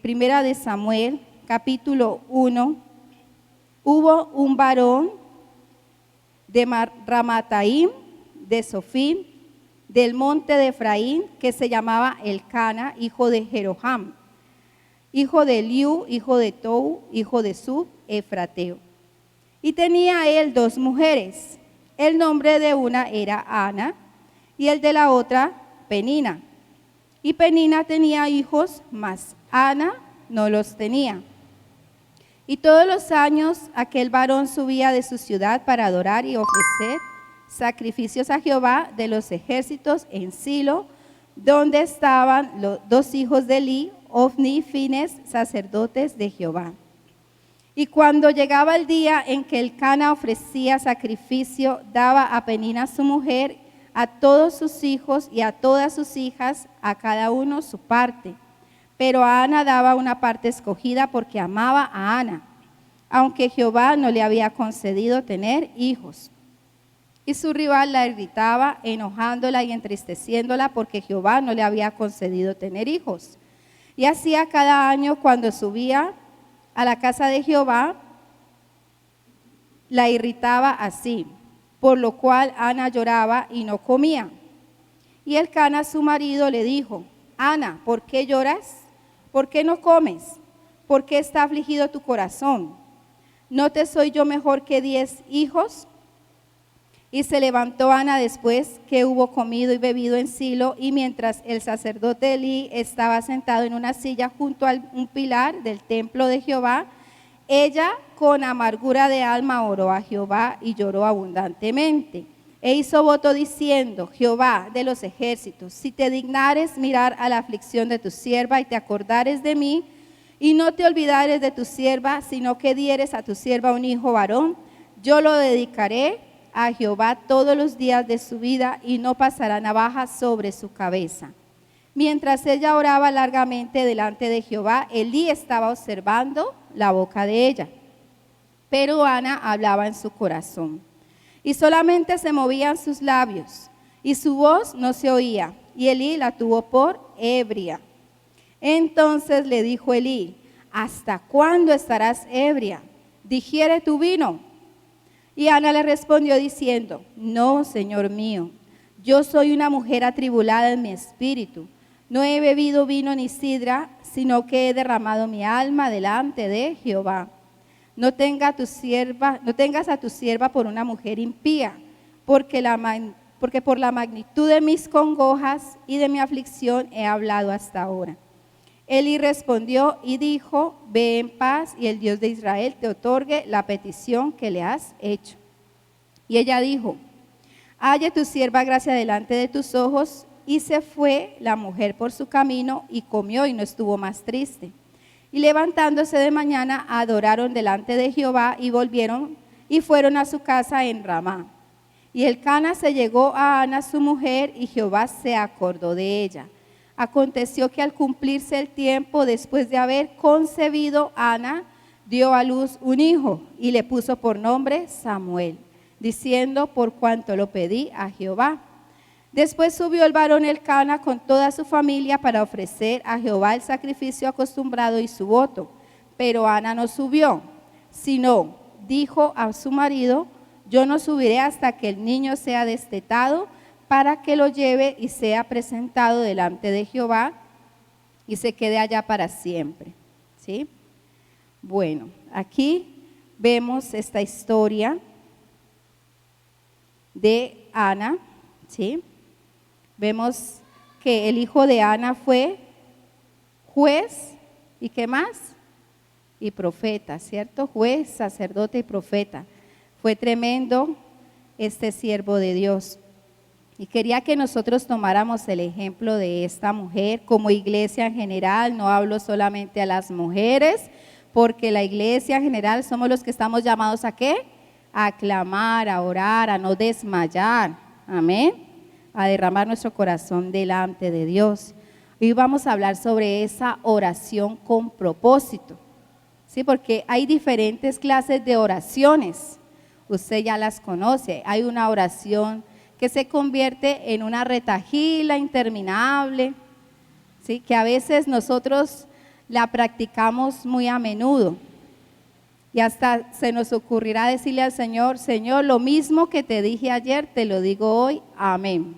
Primera de Samuel, capítulo 1, hubo un varón de Ramataim, de Sofim, del monte de Efraín, que se llamaba Elcana, hijo de Jeroham, hijo de Eliú, hijo de Tou, hijo de Sub, efrateo. Y tenía él 2 mujeres. El nombre de una era Ana y el de la otra Penina. Y Penina tenía hijos, mas Ana no los tenía. Y todos los años aquel varón subía de su ciudad para adorar y ofrecer sacrificios a Jehová de los ejércitos en Silo, donde estaban los 2 hijos de Eli, Ofni y Fines, sacerdotes de Jehová. Y cuando llegaba el día en que Elcana ofrecía sacrificio, daba a Penina su mujer, a todos sus hijos y a todas sus hijas, a cada uno su parte. Pero a Ana daba una parte escogida porque amaba a Ana, aunque Jehová no le había concedido tener hijos. Y su rival la irritaba, enojándola y entristeciéndola porque Jehová no le había concedido tener hijos. Y hacía cada año cuando subía a la casa de Jehová, la irritaba así, por lo cual Ana lloraba y no comía. Y Elcana, su marido, le dijo: Ana, ¿por qué lloras? ¿Por qué no comes? ¿Por qué está afligido tu corazón? ¿No te soy yo mejor que 10 hijos? Y se levantó Ana después que hubo comido y bebido en Silo, y mientras el sacerdote Elí estaba sentado en una silla junto a un pilar del templo de Jehová, ella con amargura de alma oró a Jehová y lloró abundantemente. E hizo voto diciendo: Jehová de los ejércitos, si te dignares mirar a la aflicción de tu sierva y te acordares de mí, y no te olvidares de tu sierva, sino que dieres a tu sierva un hijo varón, yo lo dedicaré a Jehová todos los días de su vida, y no pasará navaja sobre su cabeza. Mientras ella oraba largamente delante de Jehová, Elí estaba observando la boca de ella, pero Ana hablaba en su corazón, y solamente se movían sus labios, y su voz no se oía, y Elí la tuvo por ebria. Entonces le dijo Elí: ¿hasta cuándo estarás ebria? ¿Digiere tu vino? Y Ana le respondió diciendo: no, Señor mío, yo soy una mujer atribulada en mi espíritu. No he bebido vino ni sidra, sino que he derramado mi alma delante de Jehová. No tengas a tu sierva por una mujer impía, porque por la magnitud de mis congojas y de mi aflicción he hablado hasta ahora. Elí respondió y dijo: ve en paz, y el Dios de Israel te otorgue la petición que le has hecho. Y ella dijo: halle tu sierva gracia delante de tus ojos. Y se fue la mujer por su camino, y comió y no estuvo más triste. Y levantándose de mañana, adoraron delante de Jehová, y volvieron y fueron a su casa en Ramá. Y Elcana se llegó a Ana su mujer, y Jehová se acordó de ella. Aconteció que al cumplirse el tiempo, después de haber concebido, Ana dio a luz un hijo, y le puso por nombre Samuel, diciendo: por cuanto lo pedí a Jehová. Después subió el varón Elcana con toda su familia para ofrecer a Jehová el sacrificio acostumbrado y su voto. Pero Ana no subió, sino dijo a su marido: yo no subiré hasta que el niño sea destetado, para que lo lleve y sea presentado delante de Jehová y se quede allá para siempre. ¿Sí? Bueno, aquí vemos esta historia de Ana, ¿sí? Vemos que el hijo de Ana fue juez, ¿y qué más? Y profeta, ¿cierto? Juez, sacerdote y profeta. Fue tremendo este siervo de Dios. Y quería que nosotros tomáramos el ejemplo de esta mujer como iglesia en general. No hablo solamente a las mujeres, porque la iglesia en general somos los que estamos llamados ¿a qué? A clamar, a orar, a no desmayar. Amén. A derramar nuestro corazón delante de Dios. Hoy vamos a hablar sobre esa oración con propósito, ¿sí? Porque hay diferentes clases de oraciones. Usted ya las conoce. Hay una oración que se convierte en una retahíla interminable, ¿sí? Que a veces nosotros la practicamos muy a menudo. Y hasta se nos ocurrirá decirle al Señor, Señor, lo mismo que te dije ayer, te lo digo hoy, amén.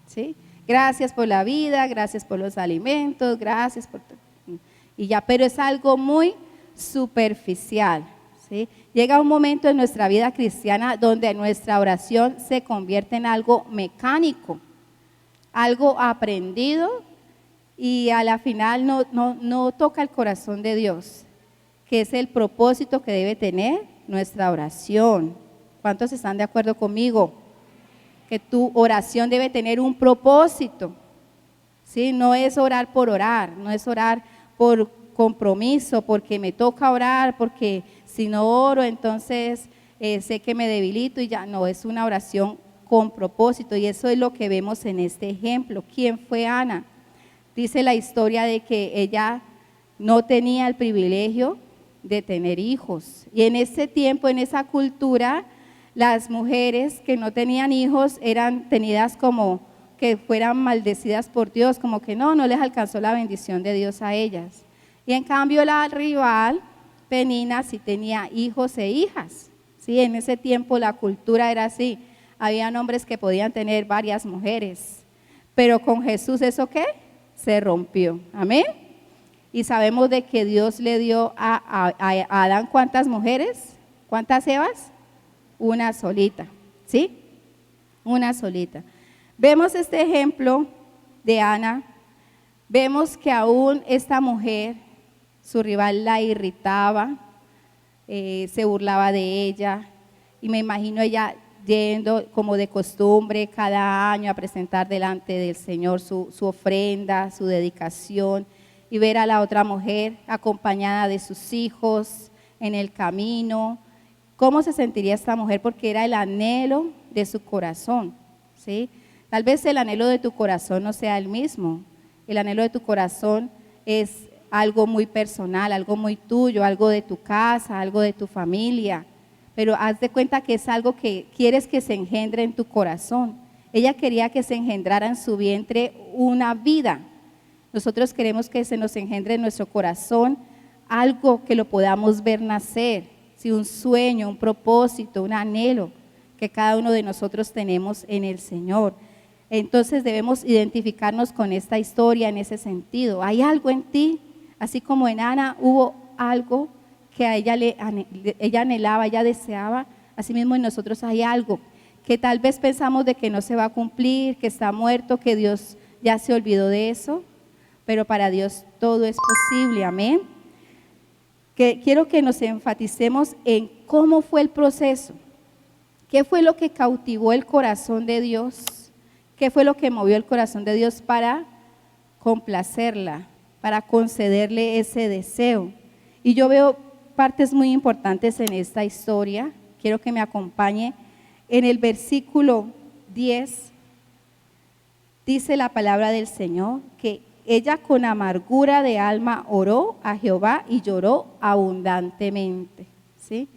¿Sí? Gracias por la vida, gracias por los alimentos, gracias por... Y ya, pero es algo muy superficial. ¿Sí? Llega un momento en nuestra vida cristiana donde nuestra oración se convierte en algo mecánico, algo aprendido y a la final no toca el corazón de Dios, que es el propósito que debe tener nuestra oración. ¿Cuántos están de acuerdo conmigo? Que tu oración debe tener un propósito, ¿sí? No es orar por orar, no es orar por compromiso, porque me toca orar, porque si no oro entonces sé que me debilito y ya no, es una oración con propósito y eso es lo que vemos en este ejemplo. ¿Quién fue Ana? Dice la historia de que ella no tenía el privilegio de tener hijos y en ese tiempo, en esa cultura, las mujeres que no tenían hijos eran tenidas como que fueran maldecidas por Dios, como que no les alcanzó la bendición de Dios a ellas. Y en cambio la rival, Penina, sí tenía hijos e hijas. ¿Sí? En ese tiempo la cultura era así, habían hombres que podían tener varias mujeres, pero con Jesús ¿eso qué? Se rompió, amén. Y sabemos de que Dios le dio a Adán ¿cuántas mujeres? ¿Cuántas Evas? Una solita, ¿sí? Una solita. Vemos este ejemplo de Ana, vemos que aún esta mujer, su rival la irritaba, se burlaba de ella, y me imagino ella yendo como de costumbre cada año a presentar delante del Señor su ofrenda, su dedicación, y ver a la otra mujer acompañada de sus hijos en el camino. ¿Cómo se sentiría esta mujer? Porque era el anhelo de su corazón, ¿sí? Tal vez el anhelo de tu corazón no sea el mismo. El anhelo de tu corazón es algo muy personal, algo muy tuyo, algo de tu casa, algo de tu familia. Pero haz de cuenta que es algo que quieres que se engendre en tu corazón. Ella quería que se engendrara en su vientre una vida. Nosotros queremos que se nos engendre en nuestro corazón algo que lo podamos ver nacer, ¿sí? Un sueño, un propósito, un anhelo que cada uno de nosotros tenemos en el Señor. Entonces debemos identificarnos con esta historia en ese sentido. Hay algo en ti, así como en Ana hubo algo que a ella ella anhelaba, ella deseaba, así mismo en nosotros hay algo que tal vez pensamos de que no se va a cumplir, que está muerto, que Dios ya se olvidó de eso, pero para Dios todo es posible, amén. Quiero que nos enfaticemos en cómo fue el proceso, qué fue lo que cautivó el corazón de Dios, qué fue lo que movió el corazón de Dios para complacerla, para concederle ese deseo. Y yo veo partes muy importantes en esta historia, quiero que me acompañe. En el versículo 10 dice la palabra del Señor que ella con amargura de alma oró a Jehová y lloró abundantemente, ¿sí?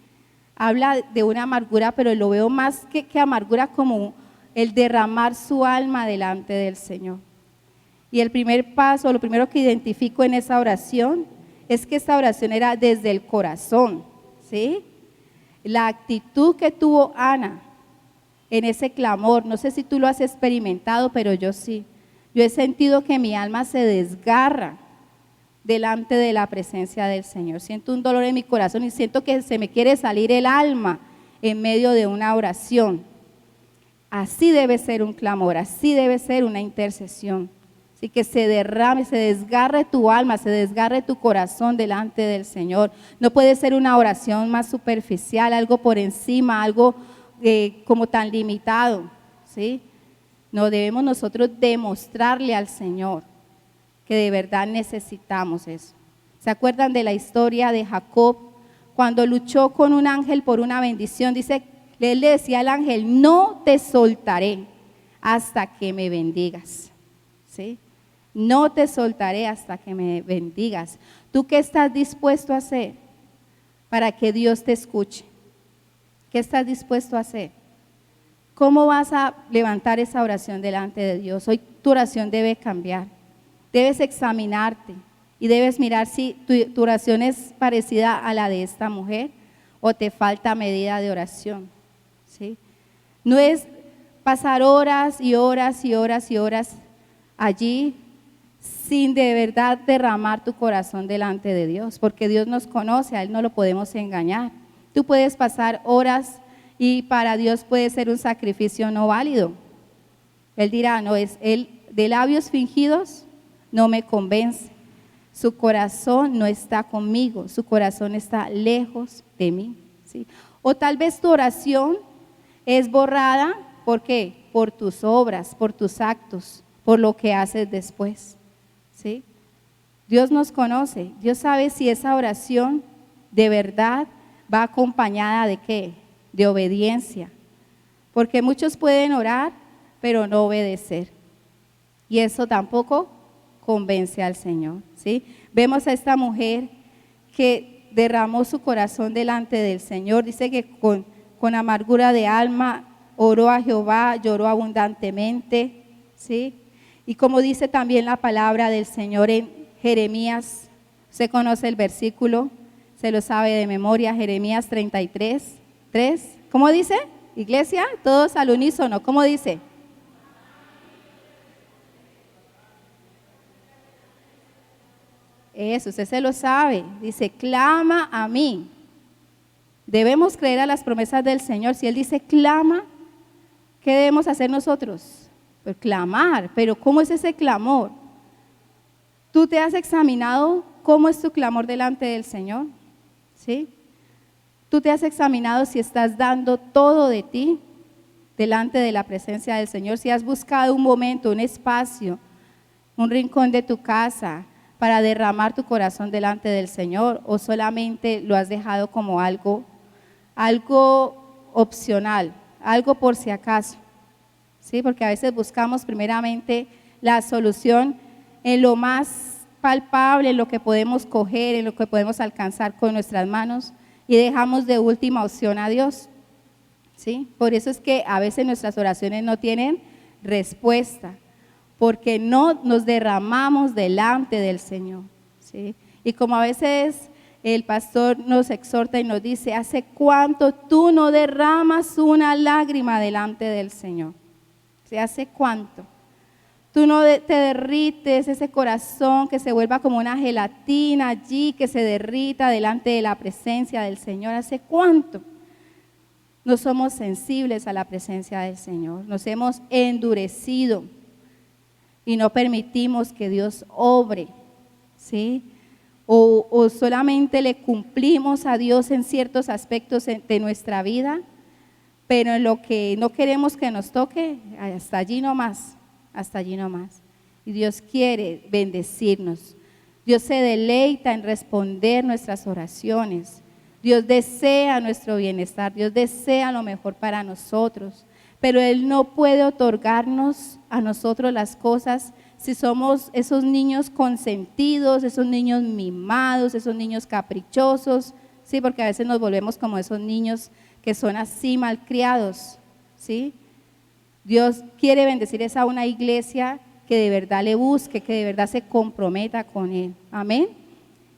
Habla de una amargura, pero lo veo más que amargura como el derramar su alma delante del Señor. Y el primer paso, lo primero que identifico en esa oración, es que esta oración era desde el corazón, ¿sí? La actitud que tuvo Ana en ese clamor, no sé si tú lo has experimentado, pero yo sí. Yo he sentido que mi alma se desgarra delante de la presencia del Señor. Siento un dolor en mi corazón y siento que se me quiere salir el alma en medio de una oración. Así debe ser un clamor, así debe ser una intercesión. Así que se derrame, se desgarre tu alma, se desgarre tu corazón delante del Señor. No puede ser una oración más superficial, algo por encima, algo como tan limitado, ¿sí? No, debemos nosotros demostrarle al Señor que de verdad necesitamos eso. ¿Se acuerdan de la historia de Jacob? Cuando luchó con un ángel por una bendición, dice, él le decía al ángel, no te soltaré hasta que me bendigas, ¿sí? No te soltaré hasta que me bendigas. ¿Tú qué estás dispuesto a hacer para que Dios te escuche? ¿Qué estás dispuesto a hacer? ¿Cómo vas a levantar esa oración delante de Dios? Hoy tu oración debe cambiar. Debes examinarte Y debes mirar si tu oración es parecida a la de esta mujer o te falta medida de oración, ¿sí? No es pasar horas y horas y horas y horas allí sin de verdad derramar tu corazón delante de Dios, porque Dios nos conoce, a Él no lo podemos engañar. Tú puedes pasar horas y para Dios puede ser un sacrificio no válido. Él dirá, no, es Él de labios fingidos, no me convence. Su corazón no está conmigo, su corazón está lejos de mí, ¿sí? O tal vez tu oración es borrada, ¿por qué? Por tus obras, por tus actos, por lo que haces después, ¿sí? Dios nos conoce, Dios sabe si esa oración de verdad va acompañada de ¿qué? De obediencia, porque muchos pueden orar, pero no obedecer, y eso tampoco convence al Señor, ¿sí? Vemos a esta mujer que derramó su corazón delante del Señor, dice que con amargura de alma oró a Jehová, lloró abundantemente, ¿sí? Y como dice también la palabra del Señor en Jeremías, ¿se conoce el versículo? ¿Se lo sabe de memoria? Jeremías 33, 3. ¿Cómo dice? Iglesia, todos al unísono, ¿cómo dice? Eso, usted se lo sabe. Dice, clama a mí. Debemos creer a las promesas del Señor. Si Él dice clama, ¿qué debemos hacer nosotros? Pues clamar. Pero ¿cómo es ese clamor? ¿Tú te has examinado cómo es tu clamor delante del Señor? ¿Sí? ¿Tú te has examinado si estás dando todo de ti delante de la presencia del Señor? Si has buscado un momento, un espacio, un rincón de tu casa para derramar tu corazón delante del Señor, o solamente lo has dejado como algo opcional, algo por si acaso, ¿sí? Porque a veces buscamos primeramente la solución en lo más palpable, en lo que podemos coger, en lo que podemos alcanzar con nuestras manos, y dejamos de última opción a Dios, ¿sí? Por eso es que a veces nuestras oraciones no tienen respuesta, porque no nos derramamos delante del Señor, ¿sí? Y como a veces el pastor nos exhorta y nos dice, ¿hace cuánto tú no derramas una lágrima delante del Señor? ¿Sí? ¿Hace cuánto? Tú no te derrites ese corazón que se vuelva como una gelatina allí, que se derrita delante de la presencia del Señor. ¿Hace cuánto? No somos sensibles a la presencia del Señor, nos hemos endurecido y no permitimos que Dios obre, ¿sí? O solamente le cumplimos a Dios en ciertos aspectos de nuestra vida, pero en lo que no queremos que nos toque, hasta allí nomás, hasta allí nomás. Y Dios quiere bendecirnos, Dios se deleita en responder nuestras oraciones, Dios desea nuestro bienestar, Dios desea lo mejor para nosotros, pero Él no puede otorgarnos a nosotros las cosas si somos esos niños consentidos, esos niños mimados, esos niños caprichosos, ¿sí? Porque a veces nos volvemos como esos niños que son así malcriados, ¿sí? Dios quiere bendecir a una iglesia que de verdad le busque, que de verdad se comprometa con Él, amén.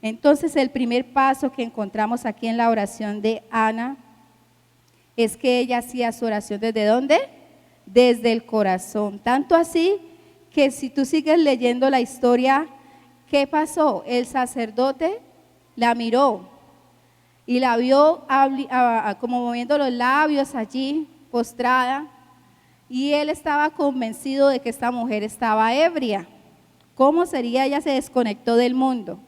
Entonces el primer paso que encontramos aquí en la oración de Ana es que ella hacía su oración ¿desde dónde? Desde el corazón, tanto así que si tú sigues leyendo la historia, ¿qué pasó? El sacerdote la miró y la vio como moviendo los labios allí, postrada, y él estaba convencido de que esta mujer estaba ebria. ¿Cómo sería? Ella se desconectó del mundo,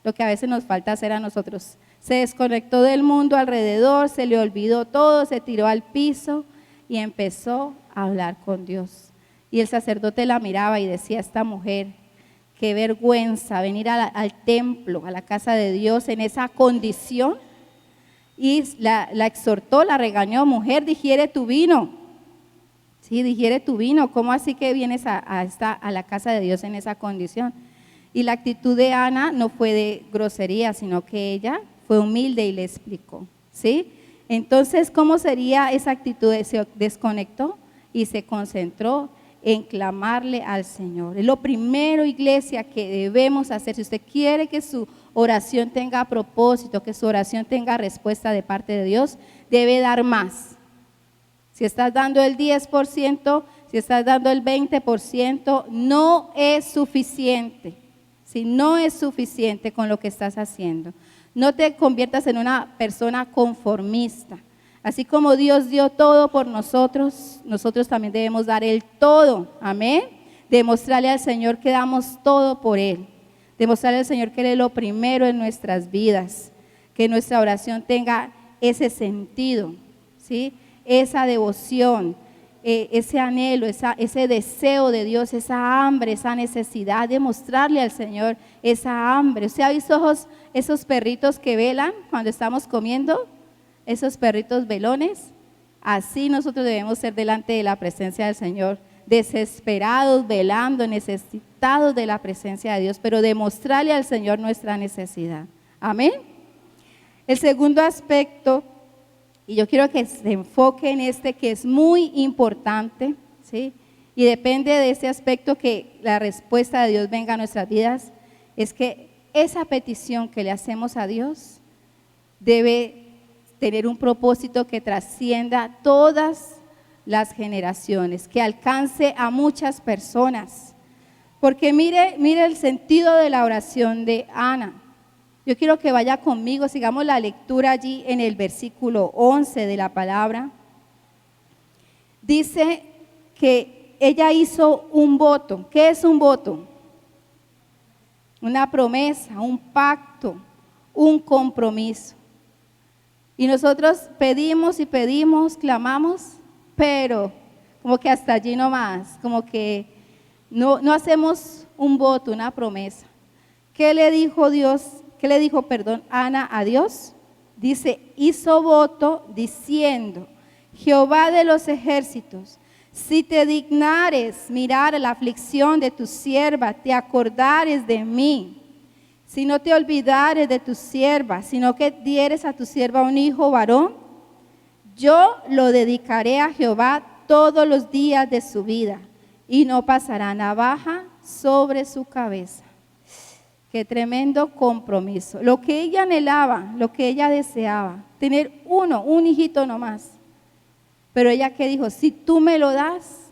lo que a veces nos falta hacer a nosotros. Se desconectó del mundo alrededor, se le olvidó todo, se tiró al piso y empezó a hablar con Dios. Y el sacerdote la miraba y decía, esta mujer, qué vergüenza venir al templo, a la casa de Dios en esa condición. Y la exhortó, la regañó, mujer, digiere tu vino. Sí, digiere tu vino, ¿cómo así que vienes a la casa de Dios en esa condición? Y la actitud de Ana no fue de grosería, sino que ella fue humilde y le explicó, ¿sí? Entonces, ¿cómo sería esa actitud? Se desconectó y se concentró en clamarle al Señor. Es lo primero, iglesia, que debemos hacer. Si usted quiere que su oración tenga propósito, que su oración tenga respuesta de parte de Dios, debe dar más. Si estás dando el 10%, si estás dando el 20%, no es suficiente. Si no es suficiente con lo que estás haciendo. No te conviertas en una persona conformista. Así como Dios dio todo por nosotros, nosotros también debemos dar el todo. Amén. Demostrarle al Señor que damos todo por Él. Demostrarle al Señor que Él es lo primero en nuestras vidas. Que nuestra oración tenga ese sentido, ¿sí? Esa devoción, ese anhelo, ese deseo de Dios, esa hambre, esa necesidad de mostrarle al Señor esa hambre. ¿Usted ha visto esos perritos que velan cuando estamos comiendo? Esos perritos velones. Así nosotros debemos ser delante de la presencia del Señor, desesperados, velando, necesitados de la presencia de Dios, pero demostrarle al Señor nuestra necesidad. Amén. El segundo aspecto, y yo quiero que se enfoque en este que es muy importante, ¿sí? Y depende de ese aspecto que la respuesta de Dios venga a nuestras vidas, es que esa petición que le hacemos a Dios debe tener un propósito que trascienda todas las generaciones, que alcance a muchas personas. Porque mire el sentido de la oración de Ana. Yo quiero que vaya conmigo, sigamos la lectura allí en el versículo 11 de la palabra. Dice que ella hizo un voto. ¿Qué es un voto? Una promesa, un pacto, un compromiso. Y nosotros pedimos y pedimos, clamamos, pero como que hasta allí nomás, como que no hacemos un voto, una promesa. ¿Qué le dijo Dios? ¿Qué le dijo, Ana a Dios? Dice, hizo voto diciendo, Jehová de los ejércitos, si te dignares mirar la aflicción de tu sierva, te acordares de mí. Si no te olvidares de tu sierva, sino que dieres a tu sierva un hijo varón, yo lo dedicaré a Jehová todos los días de su vida, y no pasará navaja sobre su cabeza. Qué tremendo compromiso. Lo que ella anhelaba, lo que ella deseaba, tener un hijito nomás. Pero ella que dijo, si tú me lo das,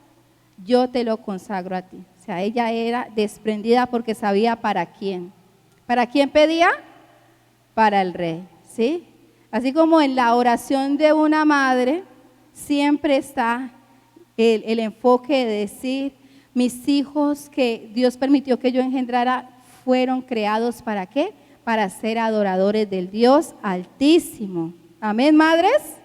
yo te lo consagro a ti. O sea, ella era desprendida porque sabía para quién. ¿Para quién pedía? Para el rey, ¿sí? Así como en la oración de una madre, siempre está el enfoque de decir, mis hijos que Dios permitió que yo engendrara, fueron creados ¿para qué? Para ser adoradores del Dios Altísimo. Amén, madres.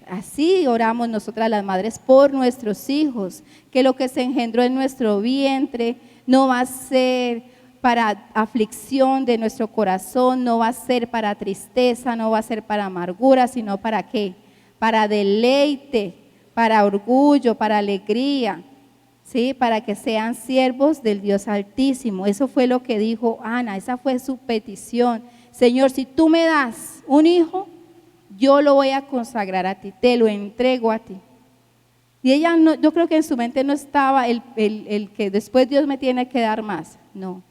Así oramos nosotras las madres por nuestros hijos, que lo que se engendró en nuestro vientre no va a ser para aflicción de nuestro corazón, no va a ser para tristeza, no va a ser para amargura, sino para qué? Para deleite, para orgullo, para alegría, ¿sí? Para que sean siervos del Dios Altísimo. Eso fue lo que dijo Ana, esa fue su petición. Señor, si tú me das un hijo, yo lo voy a consagrar a ti, te lo entrego a ti. Y ella, no, yo creo que en su mente no estaba el que después Dios me tiene que dar más, no.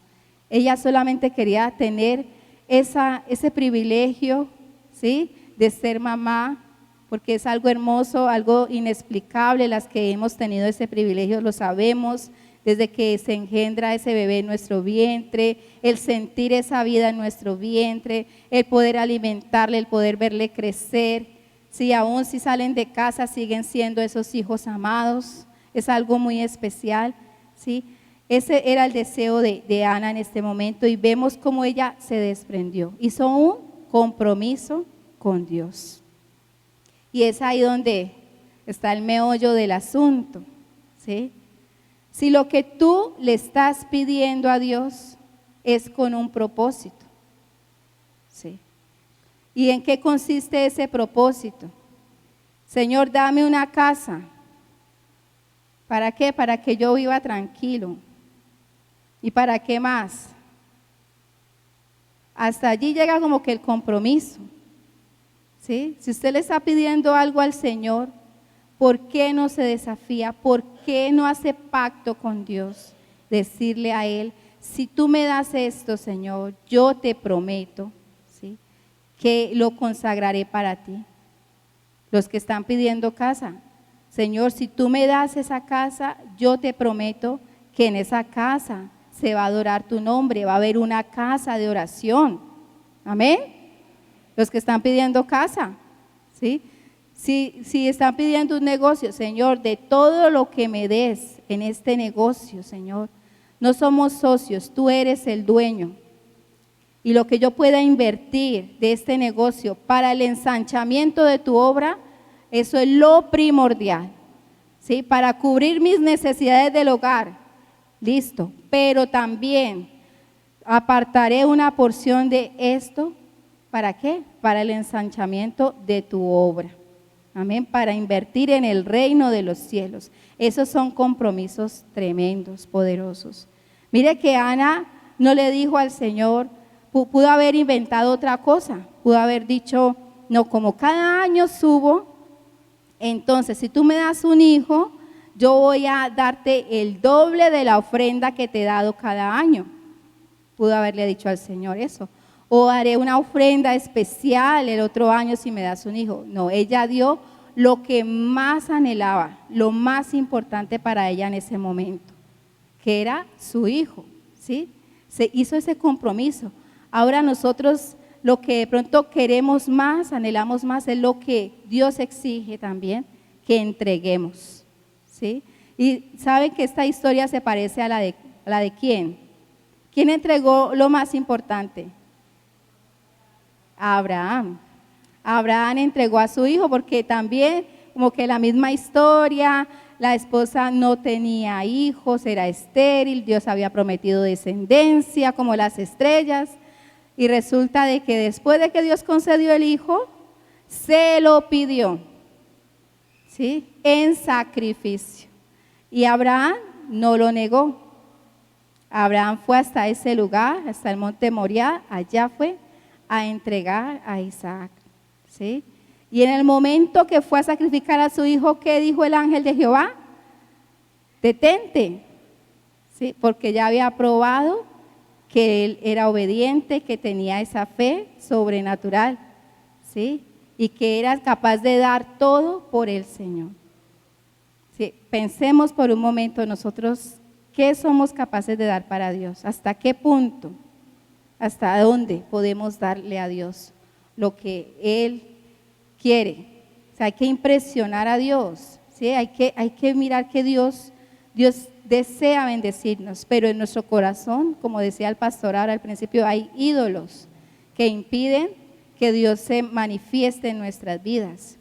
Ella solamente quería tener ese privilegio, ¿sí? De ser mamá, porque es algo hermoso, algo inexplicable. Las que hemos tenido ese privilegio lo sabemos, desde que se engendra ese bebé en nuestro vientre, el sentir esa vida en nuestro vientre, el poder alimentarle, el poder verle crecer. Sí, aún si salen de casa siguen siendo esos hijos amados, es algo muy especial, ¿sí? Ese era el deseo de Ana en este momento y vemos cómo ella se desprendió, hizo un compromiso con Dios. Y es ahí donde está el meollo del asunto, ¿sí? Si lo que tú le estás pidiendo a Dios es con un propósito, ¿sí? ¿Y en qué consiste ese propósito? Señor, dame una casa. ¿Para qué? Para que yo viva tranquilo. ¿Y para qué más? Hasta allí llega como que el compromiso, ¿sí? Si usted le está pidiendo algo al Señor, ¿Por qué no se desafía? ¿Por qué no hace pacto con Dios? Decirle a Él, si tú me das esto, Señor, yo te prometo, ¿sí?, que lo consagraré para ti. Los que están pidiendo casa, Señor, si tú me das esa casa, yo te prometo que en esa casa se va a adorar tu nombre, va a haber una casa de oración. Amén. Los que están pidiendo casa, ¿sí? Si están pidiendo un negocio, Señor, de todo lo que me des en este negocio, Señor, no somos socios, tú eres el dueño. Y lo que yo pueda invertir de este negocio para el ensanchamiento de tu obra, eso es lo primordial, ¿sí? Para cubrir mis necesidades del hogar, listo. Pero también apartaré una porción de esto, ¿para qué? Para el ensanchamiento de tu obra. Amén, para invertir en el reino de los cielos. Esos son compromisos tremendos, poderosos. Mire que Ana no le dijo al Señor, pudo haber inventado otra cosa, pudo haber dicho, no, como cada año subo, entonces si tú me das un hijo, yo voy a darte el doble de la ofrenda que te he dado cada año. Pudo haberle dicho al Señor eso. O haré una ofrenda especial el otro año si me das un hijo. No, ella dio lo que más anhelaba, lo más importante para ella en ese momento, que era su hijo, ¿sí? Se hizo ese compromiso. Ahora nosotros lo que de pronto queremos más, anhelamos más, es lo que Dios exige también que entreguemos, ¿sí? Y saben que esta historia se parece a la de ¿quién? ¿Quién entregó lo más importante? Abraham. Abraham entregó a su hijo porque también como que la misma historia, la esposa no tenía hijos, era estéril, Dios había prometido descendencia como las estrellas y resulta de que después de que Dios concedió el hijo, se lo pidió, ¿sí?, en sacrificio y Abraham no lo negó. Abraham fue hasta ese lugar, hasta el monte Moriah, allá fue a entregar a Isaac, ¿sí? Y en el momento que fue a sacrificar a su hijo, ¿qué dijo el ángel de Jehová? Detente, ¿sí? Porque ya había probado que él era obediente, que tenía esa fe sobrenatural, ¿sí? Y que era capaz de dar todo por el Señor. ¿Sí? Pensemos por un momento nosotros, ¿qué somos capaces de dar para Dios? ¿Hasta qué punto? ¿Hasta dónde podemos darle a Dios lo que Él quiere? O sea, hay que impresionar a Dios, ¿sí? Hay que mirar que Dios desea bendecirnos, pero en nuestro corazón, como decía el pastor ahora al principio, hay ídolos que impiden que Dios se manifieste en nuestras vidas.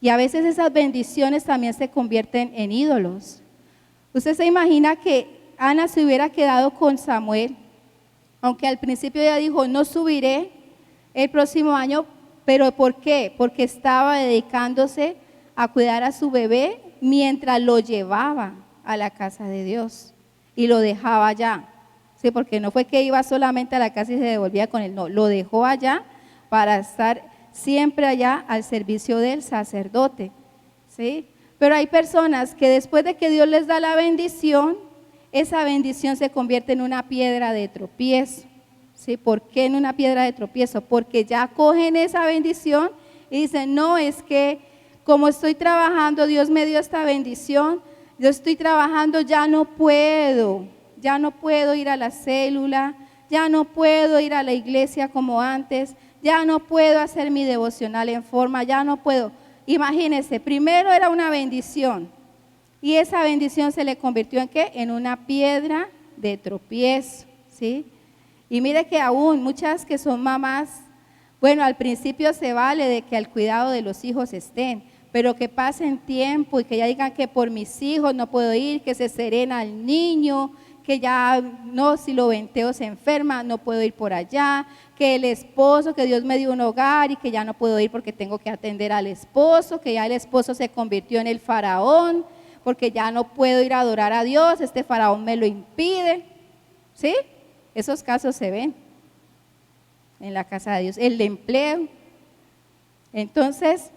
Y a veces esas bendiciones también se convierten en ídolos. Usted se imagina que Ana se hubiera quedado con Samuel, aunque al principio ella dijo, no subiré el próximo año, pero ¿por qué? Porque estaba dedicándose a cuidar a su bebé mientras lo llevaba a la casa de Dios y lo dejaba allá, ¿sí? Porque no fue que iba solamente a la casa y se devolvía con él, no, lo dejó allá para estar siempre allá al servicio del sacerdote, ¿sí? Pero hay personas que después de que Dios les da la bendición, esa bendición se convierte en una piedra de tropiezo, ¿sí? ¿Por qué en una piedra de tropiezo? Porque ya cogen esa bendición y dicen, no, es que como estoy trabajando, Dios me dio esta bendición, yo estoy trabajando, ya no puedo ir a la célula, ya no puedo ir a la iglesia como antes, ya no puedo hacer mi devocional en forma, ya no puedo. Imagínense, primero era una bendición y esa bendición se le convirtió en ¿qué? En una piedra de tropiezo, ¿sí? Y mire que aún muchas que son mamás, bueno, al principio se vale de que al cuidado de los hijos estén, pero que pasen tiempo y que ya digan que por mis hijos no puedo ir, que se serena el niño, que ya no, si lo venteo se enferma, no puedo ir por allá, que el esposo, que Dios me dio un hogar y que ya no puedo ir porque tengo que atender al esposo, que ya el esposo se convirtió en el faraón, porque ya no puedo ir a adorar a Dios, este faraón me lo impide, ¿sí? Esos casos se ven en la casa de Dios, el de empleo. Entonces,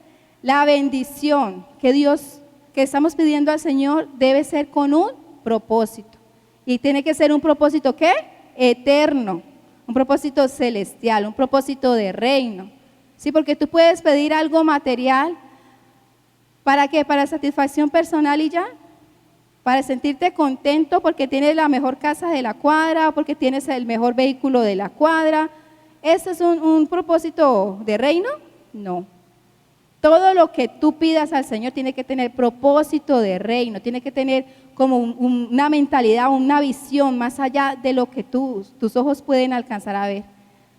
La bendición que estamos pidiendo al Señor debe ser con un propósito. Y tiene que ser un propósito, ¿qué? Eterno, un propósito celestial, un propósito de reino. Sí, porque tú puedes pedir algo material, ¿para qué? Para satisfacción personal y ya. Para sentirte contento porque tienes la mejor casa de la cuadra, o porque tienes el mejor vehículo de la cuadra. ¿Eso es un propósito de reino? No. Todo lo que tú pidas al Señor tiene que tener propósito de reino, tiene que tener como una mentalidad, una visión más allá de lo que tus ojos pueden alcanzar a ver,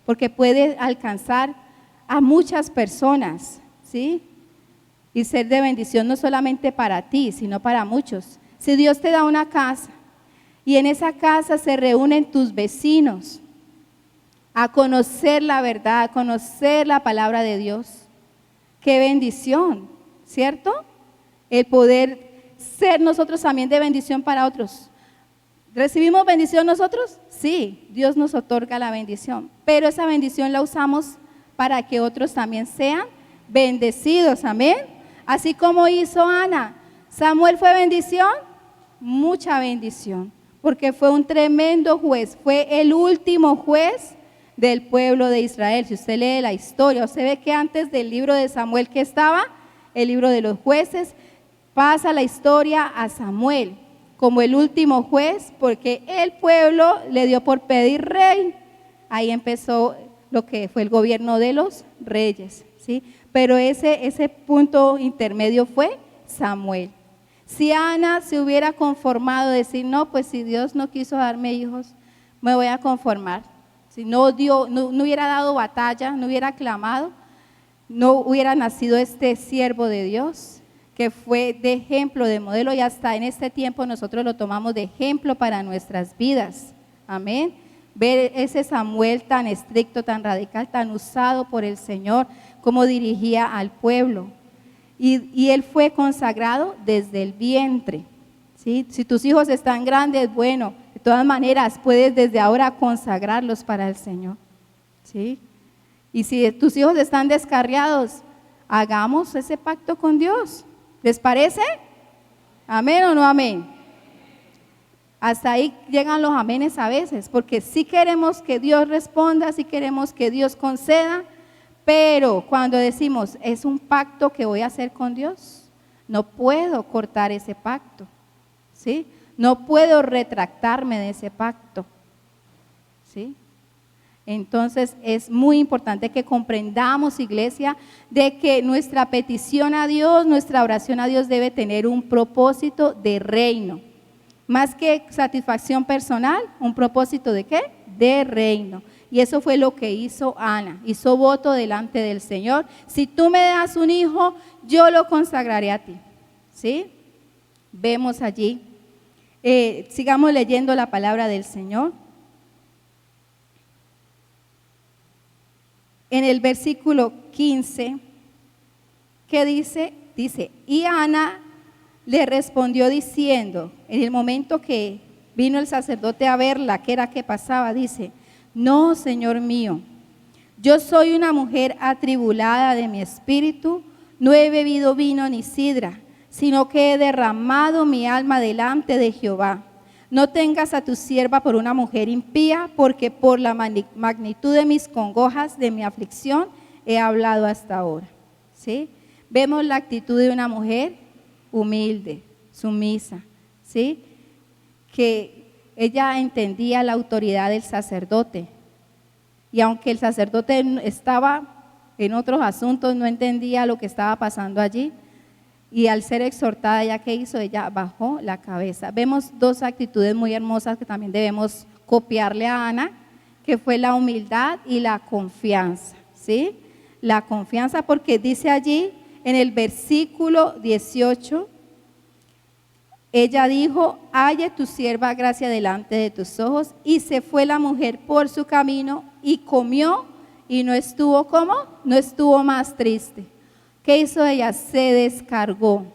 porque puede alcanzar a muchas personas, ¿sí? Y ser de bendición no solamente para ti, sino para muchos. Si Dios te da una casa y en esa casa se reúnen tus vecinos a conocer la verdad, a conocer la palabra de Dios, qué bendición, ¿cierto? El poder ser nosotros también de bendición para otros. ¿Recibimos bendición nosotros? Sí, Dios nos otorga la bendición, pero esa bendición la usamos para que otros también sean bendecidos, amén. Así como hizo Ana. Samuel fue bendición, mucha bendición, porque fue un tremendo juez, fue el último juez del pueblo de Israel. Si usted lee la historia, usted ve que antes del libro de Samuel que estaba, el libro de los jueces, pasa la historia a Samuel como el último juez, porque el pueblo le dio por pedir rey. Ahí empezó lo que fue el gobierno de los reyes, ¿sí? Pero ese punto intermedio fue Samuel. Si Ana se hubiera conformado, decir, no, pues si Dios no quiso darme hijos, me voy a conformar. Si no hubiera dado batalla, no hubiera clamado, no hubiera nacido este siervo de Dios, que fue de ejemplo, de modelo, y hasta en este tiempo nosotros lo tomamos de ejemplo para nuestras vidas. Amén. Ver ese Samuel tan estricto, tan radical, tan usado por el Señor, cómo dirigía al pueblo. Y él fue consagrado desde el vientre, ¿sí? Si tus hijos están grandes, bueno, de todas maneras puedes desde ahora consagrarlos para el Señor, ¿sí? Y si tus hijos están descarriados, hagamos ese pacto con Dios. ¿Les parece? ¿Amén o no amén? Hasta ahí llegan los amenes a veces, porque sí queremos que Dios responda, sí queremos que Dios conceda, pero cuando decimos, es un pacto que voy a hacer con Dios, no puedo cortar ese pacto, ¿sí? No puedo retractarme de ese pacto, ¿sí? Entonces es muy importante que comprendamos, iglesia, de que nuestra petición a Dios, nuestra oración a Dios debe tener un propósito de reino. Más que satisfacción personal, un propósito ¿de qué? De reino. Y eso fue lo que hizo Ana, hizo voto delante del Señor. Si tú me das un hijo, yo lo consagraré a ti, ¿sí? Vemos allí, sigamos leyendo la palabra del Señor. En el versículo 15, ¿qué dice? Dice, y Ana le respondió diciendo, en el momento que vino el sacerdote a verla, ¿qué era que pasaba? Dice, no, Señor mío, yo soy una mujer atribulada de mi espíritu, no he bebido vino ni sidra, sino que he derramado mi alma delante de Jehová. No tengas a tu sierva por una mujer impía, porque por la magnitud de mis congojas, de mi aflicción, he hablado hasta ahora. ¿Sí? Vemos la actitud de una mujer humilde, sumisa, ¿sí? Que ella entendía la autoridad del sacerdote. Y aunque el sacerdote estaba en otros asuntos, no entendía lo que estaba pasando allí. Y al ser exhortada, ¿ya qué hizo? Ella bajó la cabeza. Vemos dos actitudes muy hermosas que también debemos copiarle a Ana, que fue la humildad y la confianza, ¿sí? La confianza, porque dice allí en el versículo 18, ella dijo, halle tu sierva gracia delante de tus ojos, y se fue la mujer por su camino y comió, y no estuvo, ¿cómo? No estuvo más triste. ¿Qué hizo ella? Se descargó.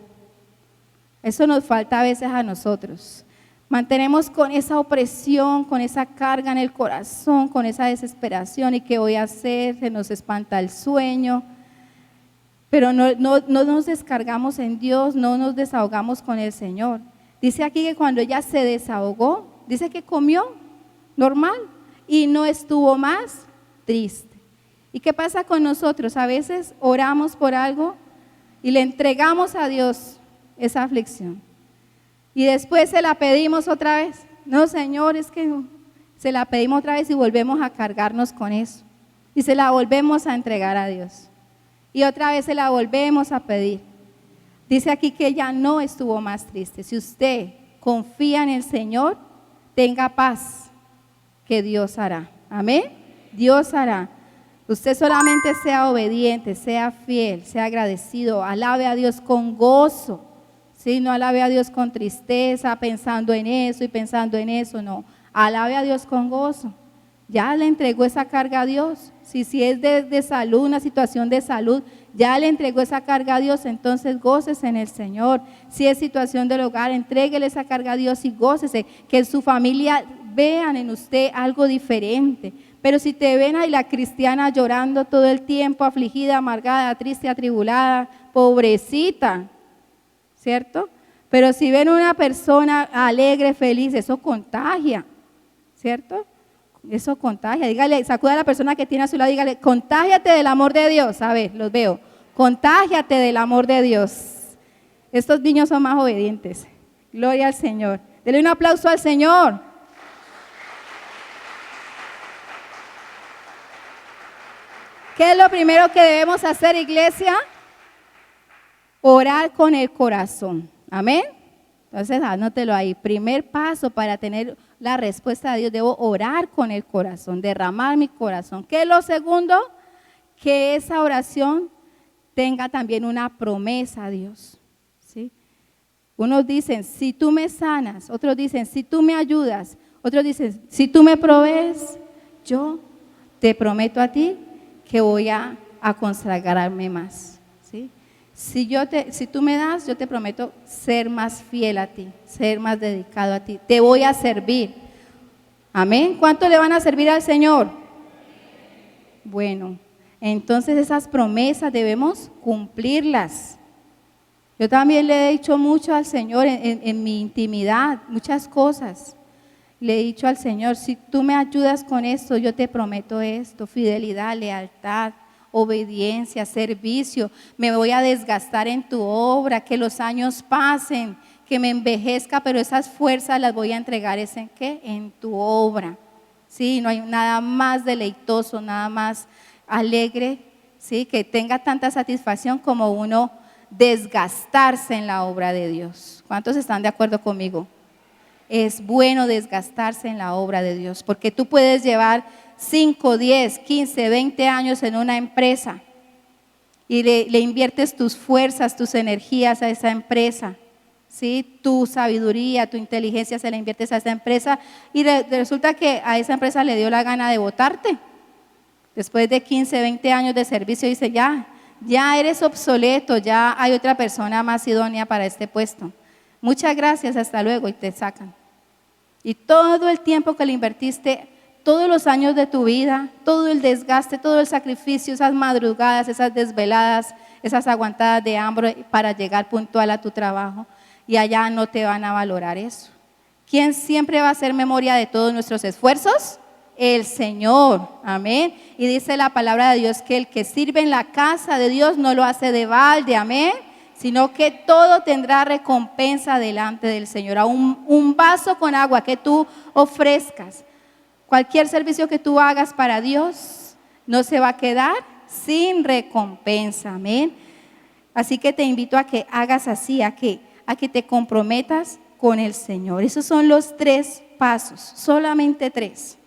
Eso nos falta a veces a nosotros. Mantenemos con esa opresión, con esa carga en el corazón, con esa desesperación, ¿y qué voy a hacer? Se nos espanta el sueño. pero no nos descargamos en Dios, no nos desahogamos con el Señor. Dice aquí que cuando ella se desahogó, dice que comió normal y no estuvo más triste. ¿Y qué pasa con nosotros? A veces oramos por algo y le entregamos a Dios esa aflicción. Y después se la pedimos otra vez. No, Señor, es que se la pedimos otra vez y volvemos a cargarnos con eso. Y se la volvemos a entregar a Dios. Y otra vez se la volvemos a pedir. Dice aquí que ella no estuvo más triste. Si usted confía en el Señor, tenga paz, que Dios hará. Amén. Dios hará. Usted solamente sea obediente, sea fiel, sea agradecido, alabe a Dios con gozo. ¿Sí? No alabe a Dios con tristeza, pensando en eso y pensando en eso, no. Alabe a Dios con gozo. Ya le entregó esa carga a Dios. Si es de salud, una situación de salud, ya le entregó esa carga a Dios, entonces gócese en el Señor. Si es situación del hogar, entréguele esa carga a Dios y gócese. Que en su familia vean en usted algo diferente. Pero si te ven ahí la cristiana llorando todo el tiempo, afligida, amargada, triste, atribulada, pobrecita, ¿cierto? Pero si ven una persona alegre, feliz, eso contagia, ¿cierto? Eso contagia. Dígale, sacuda a la persona que tiene a su lado, dígale, contágiate del amor de Dios. A ver, los veo. Contágiate del amor de Dios. Estos niños son más obedientes. Gloria al Señor. Dele un aplauso al Señor. ¿Qué es lo primero que debemos hacer, iglesia? Orar con el corazón. Amén. Entonces, anótelo ahí. Primer paso para tener la respuesta de Dios, debo orar con el corazón, derramar mi corazón. ¿Qué es lo segundo? Que esa oración tenga también una promesa a Dios. ¿Sí? Unos dicen, si tú me sanas. Otros dicen, si tú me ayudas. Otros dicen, si tú me provees, yo te prometo a ti que voy a consagrarme más. ¿Sí? Si tú me das, yo te prometo ser más fiel a ti, ser más dedicado a ti. Te voy a servir. Amén. ¿Cuánto le van a servir al Señor? Bueno, entonces esas promesas debemos cumplirlas. Yo también le he dicho mucho al Señor en mi intimidad, muchas cosas. Le he dicho al Señor, si tú me ayudas con esto, yo te prometo esto, fidelidad, lealtad, obediencia, servicio, me voy a desgastar en tu obra, que los años pasen, que me envejezca, pero esas fuerzas las voy a entregar, ¿en qué? En tu obra. Sí, no hay nada más deleitoso, nada más alegre, sí, que tenga tanta satisfacción como uno desgastarse en la obra de Dios. ¿Cuántos están de acuerdo conmigo? Es bueno desgastarse en la obra de Dios, porque tú puedes llevar 5, 10, 15, 20 años en una empresa y le inviertes tus fuerzas, tus energías a esa empresa, ¿sí? Tu sabiduría, tu inteligencia se la inviertes a esa empresa y resulta que a esa empresa le dio la gana de botarte. Después de 15, 20 años de servicio dice, ya eres obsoleto, ya hay otra persona más idónea para este puesto. Muchas gracias, hasta luego, y te sacan. Y todo el tiempo que le invertiste, todos los años de tu vida, todo el desgaste, todo el sacrificio, esas madrugadas, esas desveladas, esas aguantadas de hambre para llegar puntual a tu trabajo, y allá no te van a valorar eso. ¿Quién siempre va a hacer memoria de todos nuestros esfuerzos? El Señor, amén. Y dice la palabra de Dios que el que sirve en la casa de Dios no lo hace de balde, amén, sino que todo tendrá recompensa delante del Señor. A un vaso con agua que tú ofrezcas, cualquier servicio que tú hagas para Dios, no se va a quedar sin recompensa, amén. Así que te invito a que hagas así, a que te comprometas con el Señor. Esos son los 3 pasos, solamente 3.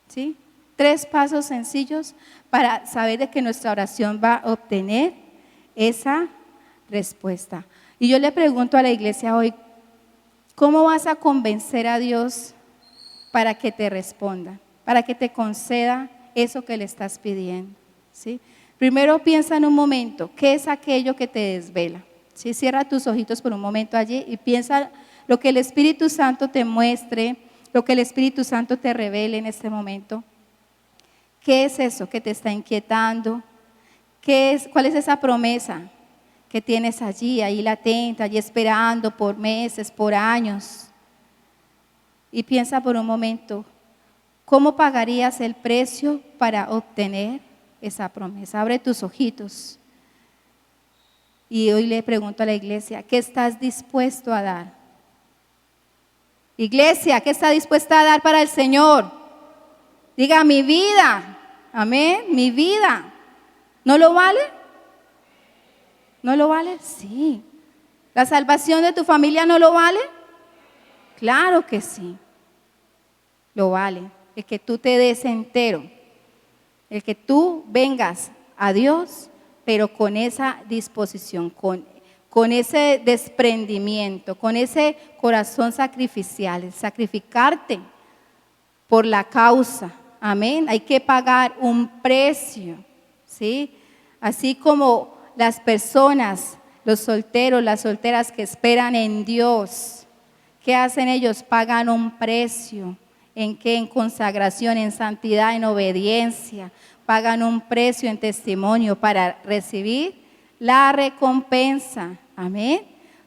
¿Sí? 3 pasos sencillos para saber de que nuestra oración va a obtener esa respuesta. Y yo le pregunto a la iglesia hoy, ¿cómo vas a convencer a Dios para que te responda, para que te conceda eso que le estás pidiendo? ¿Sí? Primero piensa en un momento, ¿qué es aquello que te desvela? ¿Sí? Cierra tus ojitos por un momento allí y piensa lo que el Espíritu Santo te muestre, lo que el Espíritu Santo te revele en este momento. ¿Qué es eso que te está inquietando? ¿Cuál es esa promesa que tienes allí, ahí latente, allí esperando por meses, por años? Y piensa por un momento, ¿cómo pagarías el precio para obtener esa promesa? Abre tus ojitos. Y hoy le pregunto a la iglesia, ¿qué estás dispuesto a dar? Iglesia, ¿qué está dispuesta a dar para el Señor? Diga, mi vida, amén, mi vida. ¿No lo vale? ¿No lo vale? Sí. ¿La salvación de tu familia no lo vale? Claro que sí. Lo vale. El que tú te des entero. El que tú vengas a Dios, pero con esa disposición, con ese desprendimiento, con ese corazón sacrificial, el sacrificarte por la causa. Amén. Hay que pagar un precio, ¿sí? Así como las personas, los solteros, las solteras que esperan en Dios, ¿qué hacen ellos? Pagan un precio. ¿En qué? En consagración, en santidad, en obediencia. Pagan un precio en testimonio para recibir la recompensa. Amén.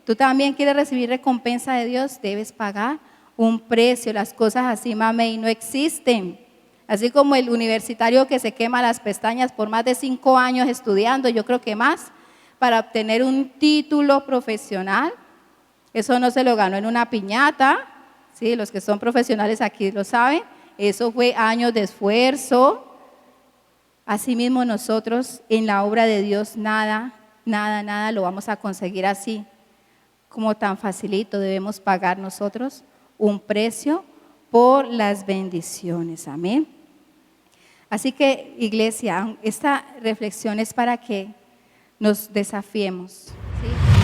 Tú también quieres recibir recompensa de Dios, debes pagar un precio. Las cosas así, mamey, no existen. Así como el universitario que se quema las pestañas por más de 5 años estudiando, yo creo que más, para obtener un título profesional. Eso no se lo ganó en una piñata, ¿sí? Los que son profesionales aquí lo saben. Eso fue años de esfuerzo. Asimismo nosotros en la obra de Dios nada lo vamos a conseguir así, como tan facilito. Debemos pagar nosotros un precio por las bendiciones. Amén. Así que, iglesia, esta reflexión es para que nos desafiemos, ¿sí?